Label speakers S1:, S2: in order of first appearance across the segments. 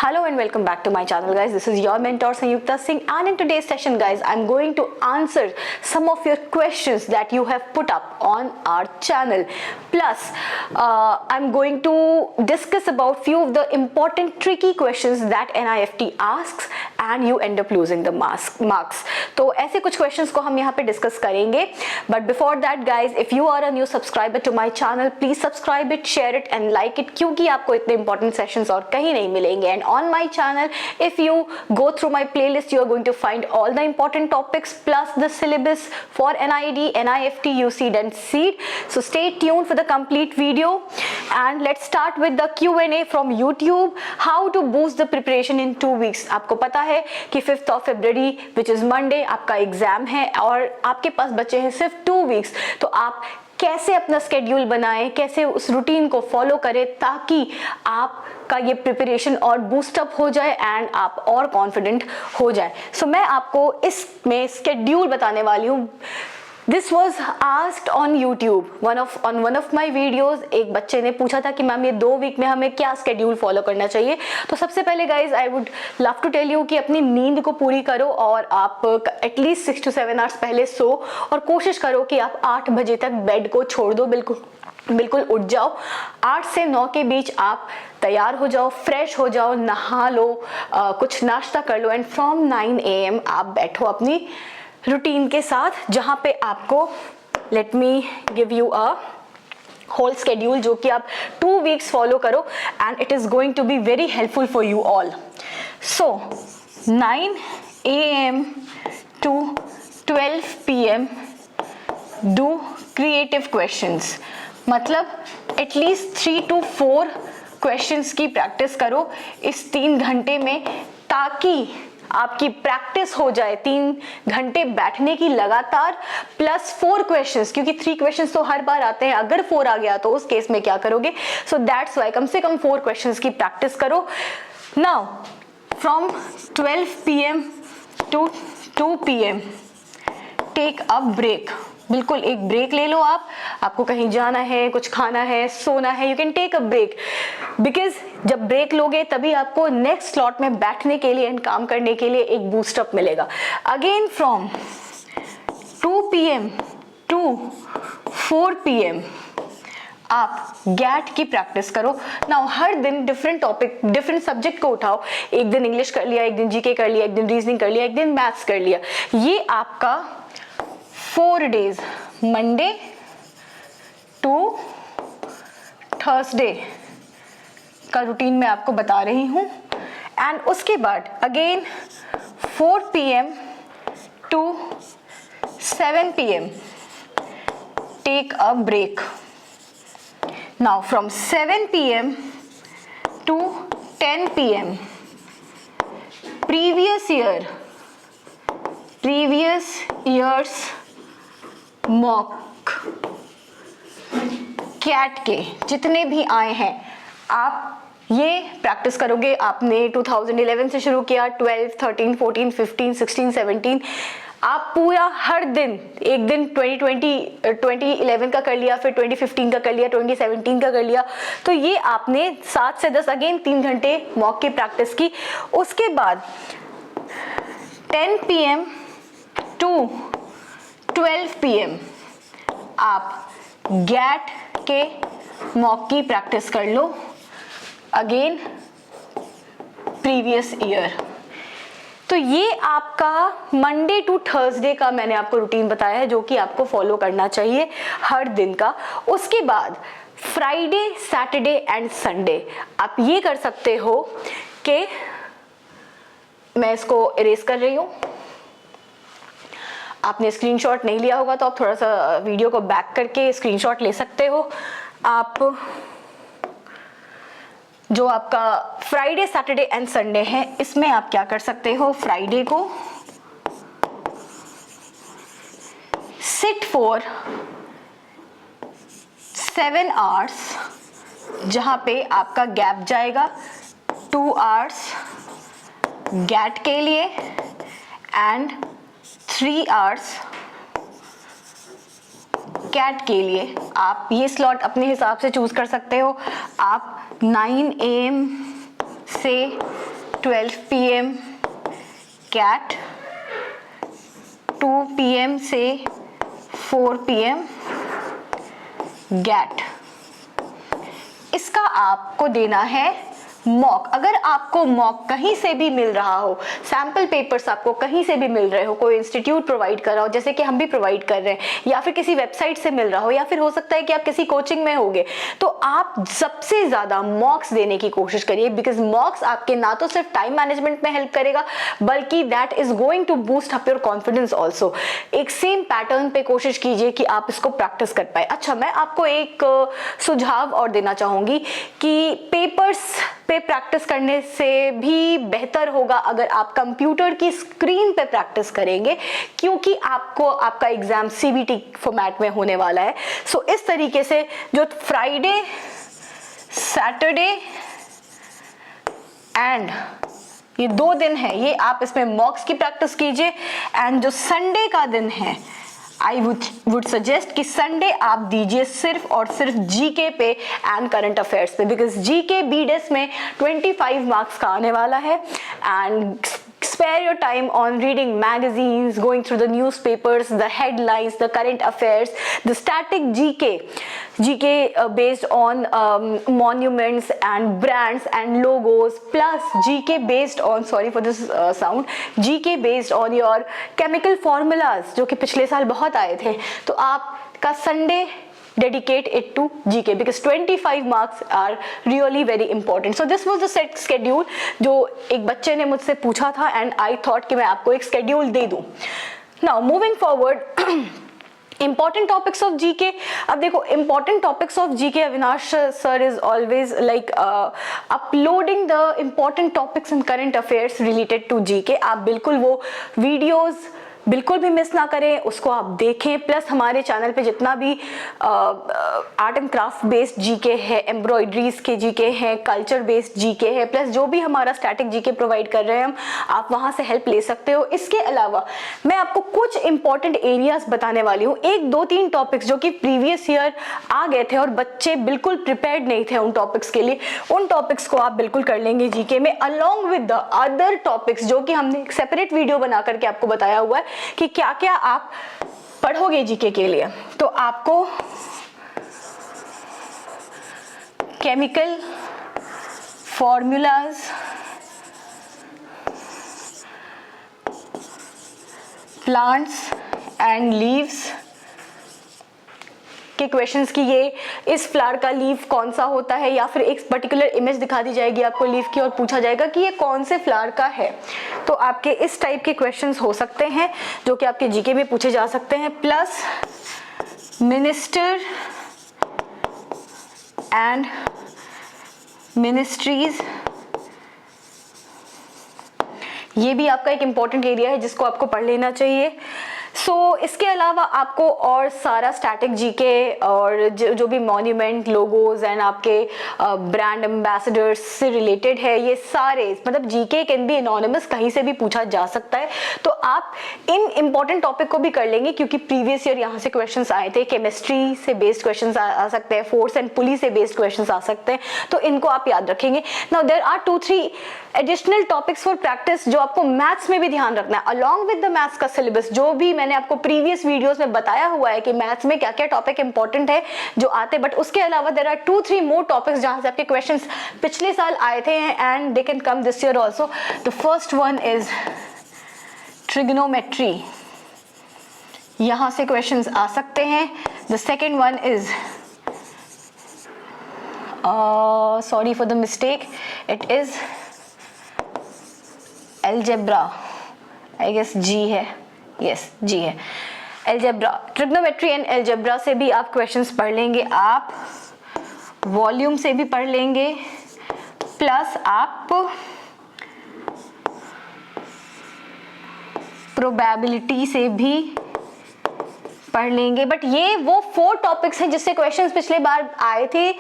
S1: Hello and welcome back to my channel, guys. This is your mentor Sanyukta Singh, and in today's session, guys, I'm going to answer some of your questions that you have put up on our channel. Plus, I'm going to discuss about few of the important tricky questions that NIFT asks and you end up losing the marks. तो ऐसे कुछ questions को हम यहाँ पे discuss करेंगे. But before that, guys, if you are a new subscriber to my channel, please subscribe it, share it and like it, क्योंकि आपको इतने important sessions और कहीं नहीं मिलेंगे. And on my channel, if you go through my playlist, you are going to find all the important topics plus the syllabus for NID, NIFT, UCEED and SEED. So stay tuned for the complete video, and let's start with the Q&A from YouTube. How to boost the preparation in 2 weeks. आपको पता है कि 5th of February, which is Monday, आपका exam है और आपके पास बचे हैं सिर्फ 2 weeks. तो आप कैसे अपना स्केड्यूल बनाएं, कैसे उस रूटीन को फॉलो करें ताकि आपका ये प्रिपरेशन और बूस्टअप हो जाए एंड आप और कॉन्फिडेंट हो जाए. सो मैं आपको इसमें स्केड्यूल बताने वाली हूँ. This was asked on YouTube. On one of my videos, एक बच्चे ने पूछा था कि मैम ये 2 वीक में हमें क्या स्केड्यूल फॉलो करना चाहिए. तो सबसे पहले guys I would love to tell you कि अपनी नींद को पूरी करो और आप एटलीस्ट 6 to 7 आवर्स पहले सो और कोशिश करो कि आप 8 बजे तक बेड को छोड़ दो. बिल्कुल उठ जाओ. 8 से 9 के बीच आप तैयार हो जाओ, फ्रेश हो जाओ, नहा लो, कुछ नाश्ता कर लो एंड फ्रॉम 9 AM आप बैठो अपनी रूटीन के साथ, जहाँ पे आपको let me give you a whole schedule जो कि आप 2 वीक्स फॉलो करो and it is going to be very helpful for you all. So 9 AM to 12 PM do creative questions. मतलब एटलीस्ट 3 to 4 क्वेश्चंस की प्रैक्टिस करो इस 3 घंटे में, ताकि आपकी प्रैक्टिस हो जाए 3 घंटे बैठने की लगातार प्लस 4 क्वेश्चंस, क्योंकि 3 क्वेश्चंस तो हर बार आते हैं. अगर 4 आ गया तो उस केस में क्या करोगे. सो दैट्स वाई कम से कम 4 क्वेश्चंस की प्रैक्टिस करो. Now from 12 PM to 2 PM take a break. बिल्कुल एक ब्रेक ले लो. आपको कहीं जाना है, कुछ खाना है, सोना है, you can take a break, because जब ब्रेक लोगे तभी आपको नेक्स्ट स्लॉट में बैठने के लिए एंड काम करने के लिए एक बूस्टअप मिलेगा. Again from 2 PM to 4 PM आप गैट की प्रैक्टिस करो. नाउ हर दिन डिफरेंट टॉपिक, डिफरेंट सब्जेक्ट को उठाओ. एक दिन इंग्लिश कर लिया, एक दिन जीके कर लिया, एक दिन रीजनिंग कर लिया, एक दिन मैथ्स कर लिया. ये आपका 4 days, मंडे टू थर्सडे का रूटीन मैं आपको बता रही हूँ. एंड उसके बाद again 4 PM to 7 PM take a break. Now from 7 PM to 10 PM previous years mock CAT के जितने भी आए हैं आप ये प्रैक्टिस करोगे. आपने 2011 से शुरू किया, 12, 13, 14, 15, 16, 17, आप पूरा हर दिन, एक दिन 2011 का कर लिया, फिर 2015 का कर लिया, 2017 का कर लिया. तो ये आपने 7 से 10 अगेन 3 घंटे मॉक की प्रैक्टिस की. उसके बाद 10 PM to 12 PM आप गैट के मॉक की प्रैक्टिस कर लो. Again previous year. तो ये आपका मंडे टू थर्सडे का मैंने आपको रूटीन बताया है जो कि आपको फॉलो करना चाहिए हर दिन का. उसके बाद फ्राइडे, सैटरडे एंड संडे आप ये कर सकते हो कि मैं इसको इरेज कर रही हूँ. आपने स्क्रीनशॉट नहीं लिया होगा तो आप थोड़ा सा वीडियो को बैक करके स्क्रीनशॉट ले सकते हो. आप जो आपका फ्राइडे, सैटरडे एंड संडे है, इसमें आप क्या कर सकते हो. फ्राइडे को सिट फॉर 7 hours, जहां पे आपका गैप जाएगा 2 hours गैट के लिए एंड 3 hours कैट के लिए. आप ये स्लॉट अपने हिसाब से चूज कर सकते हो. आप 9 AM से 12 PM कैट, 2 PM से 4 PM गैट। इसका आपको देना है मॉक। अगर आपको मॉक कहीं से भी मिल रहा हो, सैंपल पेपर्स आपको कहीं से भी मिल रहे हो, कोई इंस्टीट्यूट प्रोवाइड कर रहा हो जैसे कि हम भी प्रोवाइड कर रहे हैं, या फिर किसी वेबसाइट से मिल रहा हो, या फिर हो सकता है कि आप किसी कोचिंग में होगे, तो आप सबसे ज्यादा मॉक्स देने की कोशिश करिए, बिकॉज मॉक्स आपके ना तो सिर्फ टाइम मैनेजमेंट में हेल्प करेगा, बल्कि that is going to boost up your confidence also. एक सेम पैटर्न पे कोशिश कीजिए कि आप इसको प्रैक्टिस कर पाए। अच्छा, मैं आपको एक सुझाव और देना चाहूंगी कि पेपर्स पे प्रैक्टिस करने से भी बेहतर होगा अगर आप कंप्यूटर की स्क्रीन पे प्रैक्टिस करेंगे, क्योंकि आपको आपका एग्जाम सीबीटी फॉर्मेट में होने वाला है। सो इस तरीके से जो फ्राइडे, सैटरडे एंड ये 2 दिन है, ये आप इसमें मॉक्स की प्रैक्टिस कीजिए। एंड जो संडे का दिन है, आई वुड सजेस्ट कि संडे आप दीजिए सिर्फ और सिर्फ जीके पे एंड करंट अफेयर्स पे, बिकॉज जीके बीडेस में 25 मार्क्स का आने वाला है। And spare your time on reading magazines, going through the newspapers, the headlines, the current affairs, the static GK based on monuments and brands and logos, plus GK based on, sorry for this sound, GK based on your chemical formulas जो कि पिछले साल बहुत आए थे। तो आपका Sunday dedicate it to GK because 25 marks are really very important. So this was the set schedule जो एक बच्चे ने मुझसे पूछा था and I thought कि मैं आपको एक schedule दे दूं. Now moving forward, important topics of GK. अब देखो, important topics of GK, Avinash sir is always like uploading the important topics and current affairs related to GK. आप बिल्कुल वो videos बिल्कुल भी मिस ना करें, उसको आप देखें। प्लस हमारे चैनल पे जितना भी art and craft based GK है, एम्ब्रॉयडरीज के जीके हैं, कल्चर बेस्ड जीके है, प्लस जो भी हमारा स्टैटिक जीके प्रोवाइड कर रहे हैं हम, आप वहाँ से हेल्प ले सकते हो। इसके अलावा मैं आपको कुछ इंपॉर्टेंट एरियाज बताने वाली हूँ, 1-2-3 टॉपिक्स जो कि प्रीवियस ईयर आ गए थे और बच्चे बिल्कुल प्रिपेयर्ड नहीं थे उन टॉपिक्स के लिए। उन टॉपिक्स को आप बिल्कुल कर लेंगे जीके में, along with the other topics जो कि हमने एक सेपरेट वीडियो बना करके आपको बताया हुआ है कि क्या क्या आप पढ़ोगे जीके के लिए। तो आपको chemical formulas, plants and leaves के क्वेश्चंस की, ये इस फ्लावर का लीफ कौन सा होता है, या फिर एक पर्टिकुलर इमेज दिखा दी जाएगी आपको लीफ की और पूछा जाएगा कि ये कौन से फ्लावर का है। तो आपके इस टाइप के क्वेश्चंस हो सकते हैं जो कि आपके जीके में पूछे जा सकते हैं। प्लस मिनिस्टर एंड मिनिस्ट्रीज, ये भी आपका एक इंपॉर्टेंट एरिया है जिसको आपको पढ़ लेना चाहिए। इसके अलावा आपको और सारा स्टैटिक जीके और जो भी मॉन्यूमेंट, लोगोज एंड आपके ब्रांड एम्बेसडर्स से रिलेटेड है, ये सारे, मतलब जीके कैन बी एनोनिमस, कहीं से भी पूछा जा सकता है। तो आप इन इंपॉर्टेंट टॉपिक को भी कर लेंगे क्योंकि प्रीवियस ईयर यहाँ से क्वेश्चंस आए थे। केमिस्ट्री से बेस्ड क्वेश्चंस आ सकते हैं, फोर्स एंड पुलिस से बेस्ड क्वेश्चंस आ सकते हैं, तो इनको आप याद रखेंगे। Now there are 2-3 additional topics for practice जो आपको मैथ्स में भी ध्यान रखना है, अलॉन्ग विद द मैथ्स का सिलेबस जो भी मैंने आपको प्रीवियस वीडियोस में बताया हुआ है कि मैथ्स में क्या क्या टॉपिक इंपॉर्टेंट है जो आते हैं। बट उसके अलावा देयर आर 2-3 मोर टॉपिक्स जहां से आपके क्वेश्चंस पिछले साल आए थे and they can come this year also. The first one is trigonometry, यहां से क्वेश्चंस आ सकते हैं। The second one is sorry for the mistake, it is algebra, I guess G है, yes G है, algebra, trigonometry and algebra से भी आप क्वेश्चंस पढ़ लेंगे, आप वॉल्यूम से भी पढ़ लेंगे, प्लस आप प्रोबेबिलिटी से भी पढ़ लेंगे। बट ये वो 4 टॉपिक्स हैं जिससे क्वेश्चंस पिछले बार आए थे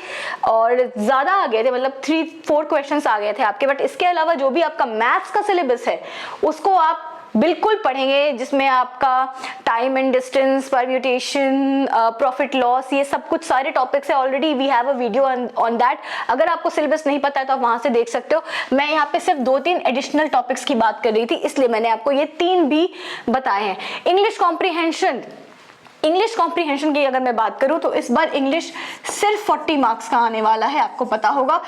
S1: और ज्यादा आ गए थे, मतलब 3-4 क्वेश्चंस आ गए थे आपके। बट इसके अलावा जो भी आपका मैथ्स का सिलेबस है उसको आप बिल्कुल पढ़ेंगे, जिसमें आपका time and distance, permutation, profit loss, ये सब कुछ सारे टॉपिक्स है। Already we have a video on that. अगर आपको सिलेबस नहीं पता है तो आप वहां से देख सकते हो। मैं यहाँ पे सिर्फ 2-3 एडिशनल टॉपिक्स की बात कर रही थी, इसलिए मैंने आपको ये 3 भी बताए हैं। इंग्लिश कॉम्प्रिहेंशन की अगर मैं बात करूं तो इस बार इंग्लिश सिर्फ 40 मार्क्स का आने वाला है, आपको पता होगा।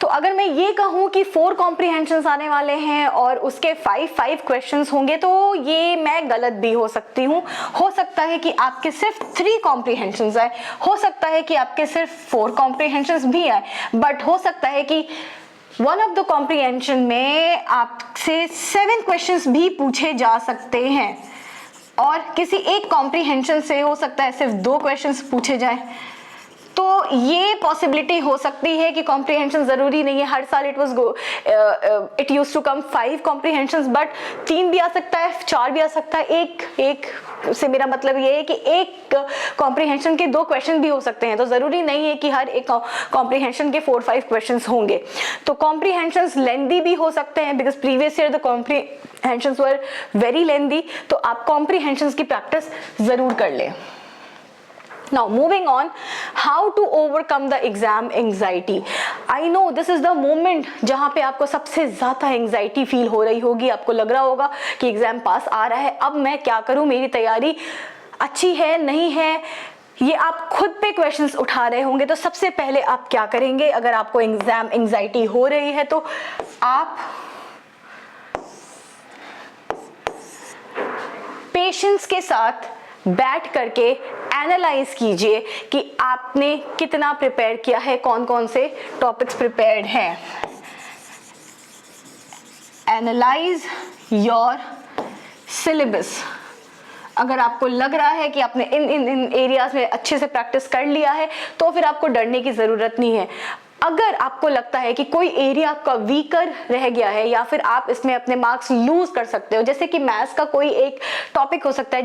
S1: तो अगर मैं ये कहूं कि 4 कॉम्प्रिहेंशंस आने वाले हैं और उसके 5 क्वेश्चंस होंगे, तो ये मैं गलत भी हो सकती हूँ। हो सकता है कि आपके सिर्फ 3 कॉम्प्रिहेंशंस आए, हो सकता है कि आपके सिर्फ 4 कॉम्प्रिहेंशंस भी आए, बट हो सकता है कि वन ऑफ द कॉम्प्रिहेंशन में आपसे 7 क्वेश्चंस भी पूछे जा सकते हैं, और किसी एक कॉम्प्रिहेंशन से हो सकता है सिर्फ 2 क्वेश्चंस पूछे जाए। तो ये पॉसिबिलिटी हो सकती है कि कॉम्प्रिहेंशन जरूरी नहीं है हर साल it used to come 5 comprehensions, but 3 भी आ सकता है, 4 भी आ सकता है। एक से मेरा मतलब ये है कि एक कॉम्प्रिहेंशन के 2 क्वेश्चन भी हो सकते हैं, तो जरूरी नहीं है कि हर एक कॉम्प्रिहेंशन के 4-5 क्वेश्चंस होंगे। तो कॉम्प्रिहेंशंस लेंदी भी हो सकते हैं, because previous year the comprehensions were very lengthy. तो आप कॉम्प्रिहेंशंस की प्रैक्टिस जरूर कर लें। Now moving on, how to overcome the exam anxiety. I know this is the moment जहाँ पे आपको सबसे ज़्यादा anxiety फील हो रही होगी, आपको लग रहा होगा कि एग्जाम पास आ रहा है, अब मैं क्या करूँ, मेरी तैयारी अच्छी है नहीं है, ये आप खुद पे क्वेश्चंस उठा रहे होंगे। तो सबसे पहले आप क्या करेंगे, अगर आपको एग्जाम एंजाइटी हो रही है तो आप पेशेंस के साथ बैठ करके एनालाइज कीजिए कि आपने कितना प्रिपेयर किया है, कौन कौन से टॉपिक्स प्रिपेयर्ड हैं। Analyse your syllabus. अगर आपको लग रहा है कि आपने इन एरियाज में अच्छे से प्रैक्टिस कर लिया है, तो फिर आपको डरने की जरूरत नहीं है। अगर आपको लगता है कि कोई एरिया आपका वीकर रह गया है, या फिर आप इसमें अपने मार्क्स लूज कर सकते हो, जैसे कि मैथ्स का कोई एक टॉपिक हो सकता है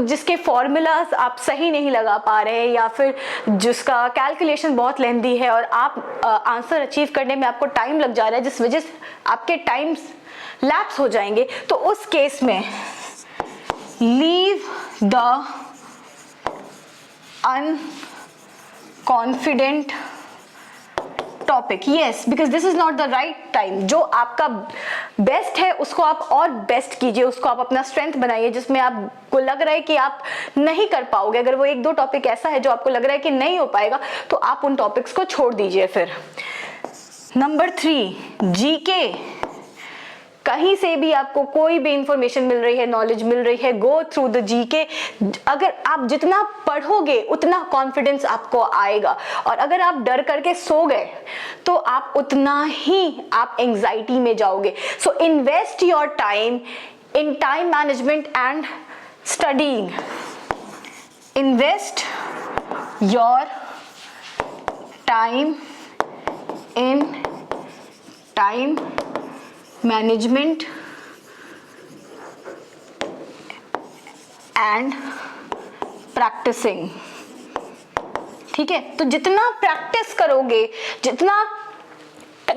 S1: जिसके फॉर्मूलाज आप सही नहीं लगा पा रहे हैं, या फिर जिसका कैलकुलेशन बहुत लेंथी है और आप आंसर अचीव करने में आपको टाइम लग जा रहा है, जिस वजह से आपके टाइम्स लैप्स हो जाएंगे, तो उस केस में leave the confident topic, yes, because this is not the right time। जो आपका बेस्ट है उसको आप और बेस्ट कीजिए, उसको आप अपना स्ट्रेंथ बनाइए। जिसमें आपको लग रहा है कि आप नहीं कर पाओगे, अगर वो 1-2 टॉपिक ऐसा है जो आपको लग रहा है कि नहीं हो पाएगा, तो आप उन टॉपिक्स को छोड़ दीजिए। फिर नंबर 3, जीके। कहीं से भी आपको कोई भी इंफॉर्मेशन मिल रही है, नॉलेज मिल रही है, गो थ्रू द जीके। अगर आप जितना पढ़ोगे उतना कॉन्फिडेंस आपको आएगा, और अगर आप डर करके सो गए तो आप उतना ही आप एंजाइटी में जाओगे। So invest your time in time management and studying. Invest your time in time management and practising. ठीक है, तो जितना प्रैक्टिस करोगे, जितना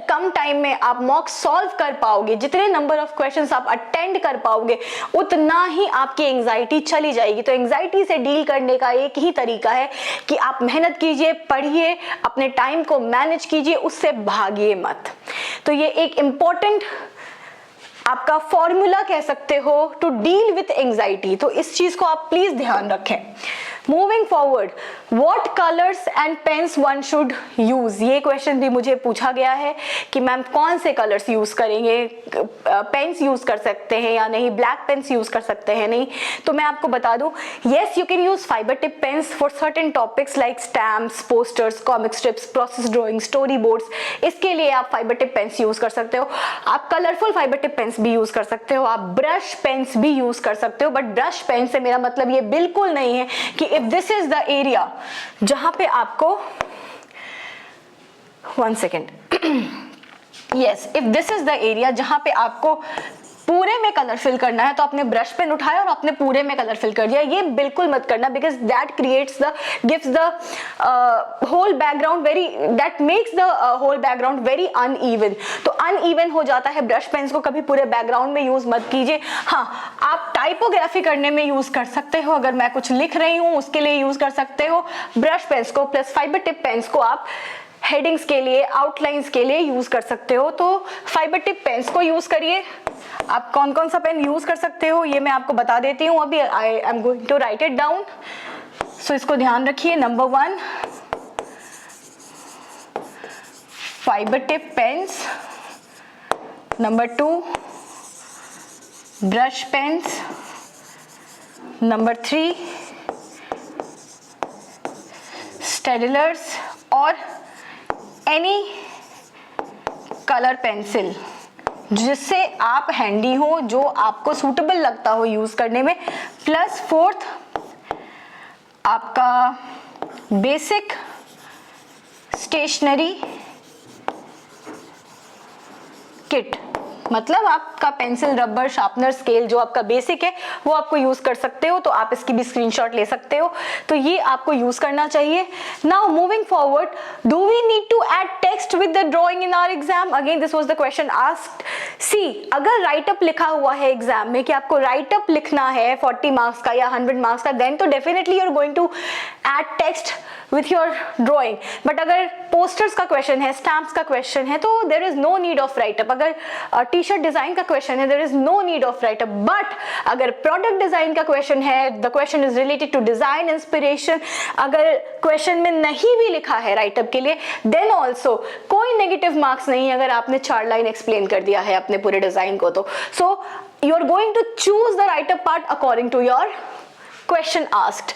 S1: कम टाइम में आप मॉक सॉल्व कर पाओगे, जितने नंबर ऑफ क्वेश्चंस आप अटेंड कर पाओगे, उतना ही आपकी एंजाइटी चली जाएगी। तो एंजाइटी से डील करने का एक ही तरीका है कि आप मेहनत कीजिए, पढ़िए, अपने टाइम को मैनेज कीजिए, उससे भागिए मत। तो ये एक इंपॉर्टेंट आपका फॉर्मूला कह सकते हो टू डील विथ एंजाइटी। तो इस चीज को आप प्लीज ध्यान रखें। Moving forward, what colours and pains one should use. ये क्वेश्चन भी मुझे पूछा गया है कि मैम कौन से कलर्स यूज करेंगे, पेन्स यूज कर सकते हैं या नहीं, ब्लैक पेन्स यूज कर सकते हैं नहीं। तो मैं आपको बता दूं, yes you can use fibre tip pens for certain topics like stamps, posters, comic strips, process drawing, story boards. इसके लिए आप फाइबर टिप पेन्स यूज कर सकते हो। आप कलरफुल फाइबर टिप पेन्स भी यूज कर सकते हो, आप ब्रश पेन्स भी यूज कर सकते हो। बट ब्रश पेन से मेरा मतलब ये बिल्कुल नहीं है कि if this is the area जहां पे आपको 1 second, yes, if this is the area जहां पे आपको पूरे में कलर फिल करना है तो आपने ब्रश पेन उठाया और आपने पूरे में कलर फिल कर दिया, ये बिल्कुल मत करना, because that creates the gives the whole background very, that makes the whole background very uneven. तो अनइवन हो जाता है, ब्रश पेन्स को कभी पूरे बैकग्राउंड में यूज मत कीजिए। हाँ, आप टाइपोग्राफी करने में यूज कर सकते हो, अगर मैं कुछ लिख रही हूँ उसके लिए यूज कर सकते हो ब्रश पेन्स को, प्लस फाइबर टिप पेन्स को आप हेडिंग्स के लिए, आउटलाइंस के लिए यूज कर सकते हो। तो फाइबर टिप पेन्स को यूज करिए। आप कौन कौन सा पेन यूज कर सकते हो ये मैं आपको बता देती हूँ अभी। I am going to write it down, so इसको ध्यान रखिए। Number 1 fibre tip pens, number 2 brush pens, number 3 Staedtlers और एनी कलर पेंसिल जिससे आप हैंडी हो, जो आपको सूटेबल लगता हो यूज करने में। प्लस 4th आपका बेसिक स्टेशनरी किट, मतलब आपका पेंसिल, रबर, शार्पनर, स्केल जो आपका बेसिक है वो आपको यूज कर सकते हो। तो आप इसकी भी स्क्रीनशॉट ले सकते हो, तो ये आपको यूज करना चाहिए। Now moving forward, do we need to add text with the drawing in our exam? Again this was the question asked. See, अगर राइट अप लिखा हुआ है एग्जाम में कि आपको राइट अप लिखना है 40 मार्क्स का या 100 मार्क्स का, देन तो definitely you are going to add text with your drawing. But अगर पोस्टर्स का क्वेश्चन है, स्टैम्प्स का क्वेश्चन है, तो there is no need of write up. अगर टी शर्ट डिजाइन का क्वेश्चन है, there is no need of write up. But अगर प्रोडक्ट डिजाइन का क्वेश्चन है, the question is related to design inspiration, अगर क्वेश्चन में नहीं भी लिखा है राइट अप के लिए, देन ऑल्सो कोई नेगेटिव मार्क्स नहीं है अगर आपने 4 लाइन एक्सप्लेन कर दिया है अपने पूरे डिजाइन को। तो so you are going to choose the write up part according to your question asked.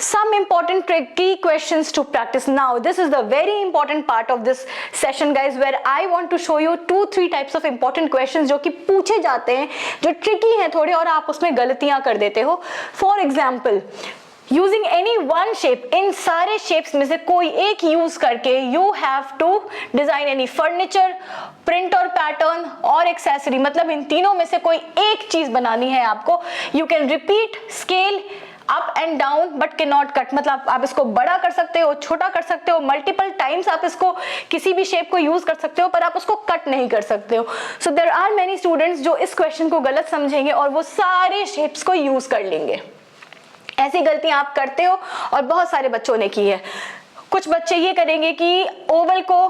S1: Some important tricky questions to practice. Now this is the very important part of this session guys, where I want to show you 2-3 types of important questions जो कि पूछे जाते हैं, जो tricky हैं थोड़े और आप उसमें गलतियां कर देते हो। For example, using any one shape, इन सारे शेप्स में से कोई एक यूज करके you have to design any furniture, print और पैटर्न और एक्सेसरी, मतलब इन तीनों में से कोई एक चीज बनानी है आपको। You can repeat scale up and down but can not cut, मतलब आप इसको बड़ा कर सकते हो, छोटा कर सकते हो, मल्टीपल टाइम्स आप इसको किसी भी शेप को यूज कर सकते हो, पर आप उसको कट नहीं कर सकते हो। So there are many students जो इस क्वेश्चन को गलत समझेंगे और वो सारे शेप्स को यूज कर लेंगे। ऐसी गलतियां आप करते हो और बहुत सारे बच्चों ने की है। कुछ बच्चे ये करेंगे कि ओवल को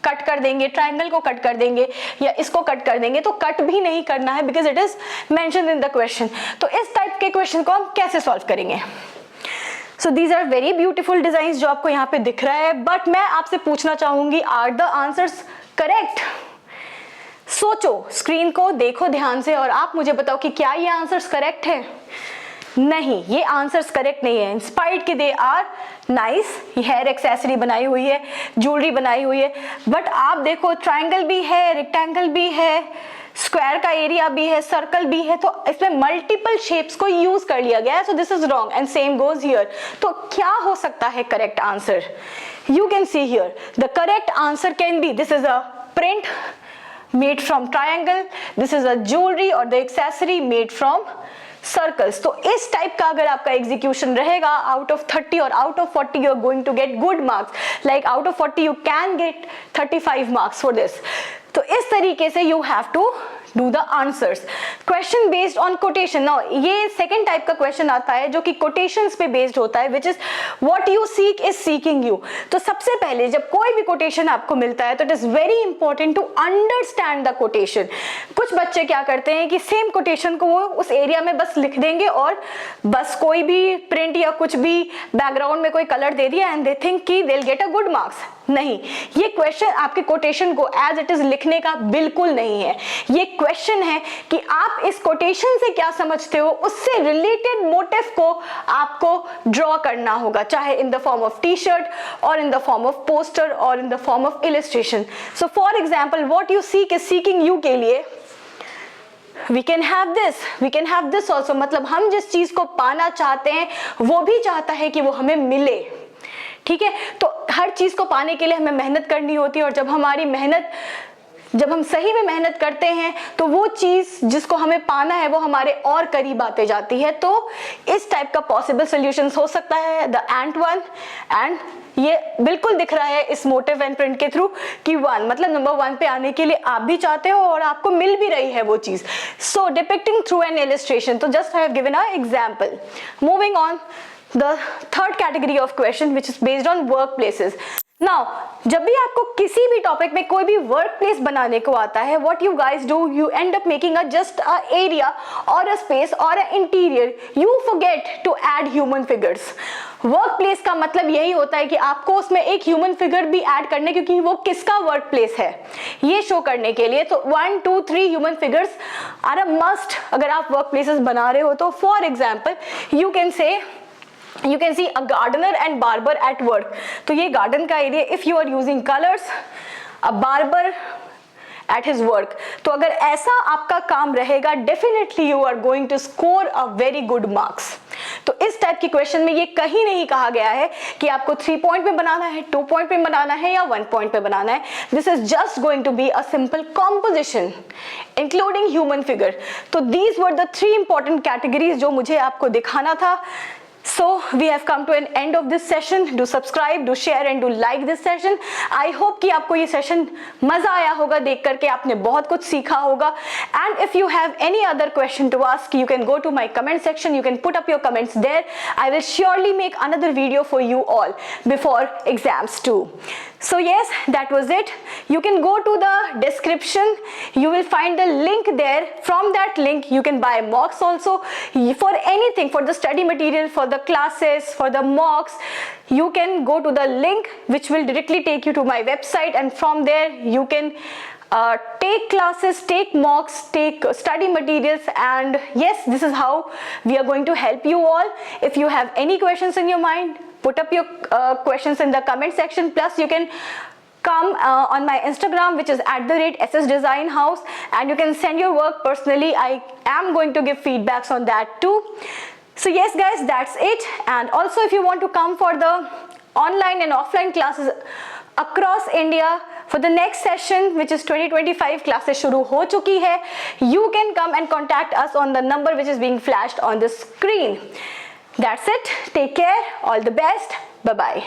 S1: कट कर देंगे, ट्रायंगल को कट कर देंगे या इसको कट कर देंगे, तो कट भी नहीं करना है because it is mentioned in the question. तो इस टाइप के क्वेश्चन को हम कैसे सॉल्व करेंगे? So these are very beautiful design जो आपको यहाँ पे दिख रहा है, बट मैं आपसे पूछना चाहूंगी, आर द आंसर्स करेक्ट? सोचो, स्क्रीन को देखो ध्यान से और आप मुझे बताओ कि क्या ये आंसर्स करेक्ट है? नहीं, ये आंसर्स करेक्ट नहीं है। इंस्पायर्ड के they are nice, hair accessory बनाई हुई है, ज्वेलरी बनाई हुई है, बट आप देखो ट्रायंगल भी है, रेक्टेंगल भी है, स्क्वायर का एरिया भी है, सर्कल भी है, तो इसमें मल्टीपल शेप्स को यूज कर लिया गया है। So this is wrong and same goes here. तो क्या हो सकता है correct answer? You can see here the correct answer can be, this is a print made from triangle, this is a jewelry or the accessory made from circles। तो इस type का अगर आपका एग्जीक्यूशन रहेगा, आउट ऑफ 30 और out of 40 you are going to get good marks, like out of 40 you can get 35 marks for this. तो इस तरीके से you have to do the answers. Question based on quotation. Now ये second type का question आता है जो कि quotations पे based होता है, which is what you seek is seeking you. तो सबसे पहले जब कोई भी quotation आपको मिलता है तो it is very important to understand the quotation. कुछ बच्चे क्या करते हैं कि same quotation को वो उस एरिया में बस लिख देंगे और बस कोई भी print या कुछ भी background में कोई color दे दिया and they think कि they'll get a good marks. नहीं, ये क्वेश्चन आपके कोटेशन को एज इट इज लिखने का बिल्कुल नहीं है। ये क्वेश्चन है कि आप इस कोटेशन से क्या समझते हो, उससे रिलेटेड मोटिव को आपको ड्रॉ करना होगा, चाहे in the form of T shirt और in the form of poster और in the form of illustration. So for example what you seek is seeking you के लिए we can have this also, मतलब हम जिस चीज को पाना चाहते हैं वो भी चाहता है कि वो हमें मिले। ठीक है, तो हर चीज को पाने के लिए हमें मेहनत करनी होती है और जब हमारी मेहनत जब हम सही में मेहनत करते हैं तो वो चीज जिसको हमें पाना है वो हमारे और करीब आते जाती है। तो इस टाइप का पॉसिबल सॉल्यूशंस हो सकता है द एंट वन, एंड ये बिल्कुल दिख रहा है इस मोटिव एंड प्रिंट के थ्रू कि 1 मतलब नंबर 1 पे आने के लिए आप भी चाहते हो और आपको मिल भी रही है वो चीज। सो डिपिक्टिंग थ्रू एन इलस्ट्रेशन, तो just I have given a example. Moving on, the third category of question which is based on work places. Now जब भी आपको किसी भी टॉपिक में कोई भी वर्क प्लेस बनाने को आता है, what you guys do, you end up making a just a area और अ स्पेस और a interior, you forget to add human figures. Work place का मतलब यही होता है कि आपको उसमें एक ह्यूमन फिगर भी ऐड करने, क्योंकि वो किसका वर्क प्लेस है ये शो करने के लिए। तो 1 2 3 human figures are a must अगर आप वर्क प्लेसेस बना रहे हो तो। For example you can see a gardener and barber at work, तो ये गार्डन का area, if you are using colors, a barber at his work, तो अगर ऐसा आपका काम रहेगा definitely you are going to score a very good marks। तो इस टाइप की क्वेश्चन में ये कहीं नहीं कहा गया है कि आपको 3 पॉइंट पे बनाना है, 2 पॉइंट पे बनाना है या 1 पॉइंट पे बनाना है। This is just going to be a simple composition including human figure. तो these were the 3 important categories जो मुझे आपको दिखाना था। So we have come to an end of this session. Do subscribe, do share and do like this session. I hope कि आपको ये session मजा आया होगा देख करके, आपने बहुत कुछ सीखा होगा। And if you have any other question to ask, you can go to my comment section. You can put up your comments there. I will surely make another video for you all before exams too. So yes, that was it. You can go to the description. You will find a link there. From that link, you can buy mocks also for anything, for the study material, for the classes, for the mocks. You can go to the link which will directly take you to my website, and from there you can take classes, take mocks, take study materials, and yes, this is how we are going to help you all. If you have any questions in your mind, put up your questions in the comment section. Plus you can come on my Instagram, which is @SSDesignHouse, and you can send your work personally. I am going to give feedbacks on that too. So yes guys, that's it. And also if you want to come for the online and offline classes across India for the next session, which is 2025 classes शुरू हो चुकी है, you can come and contact us on the number which is being flashed on the screen. That's it. Take care. All the best. Bye bye.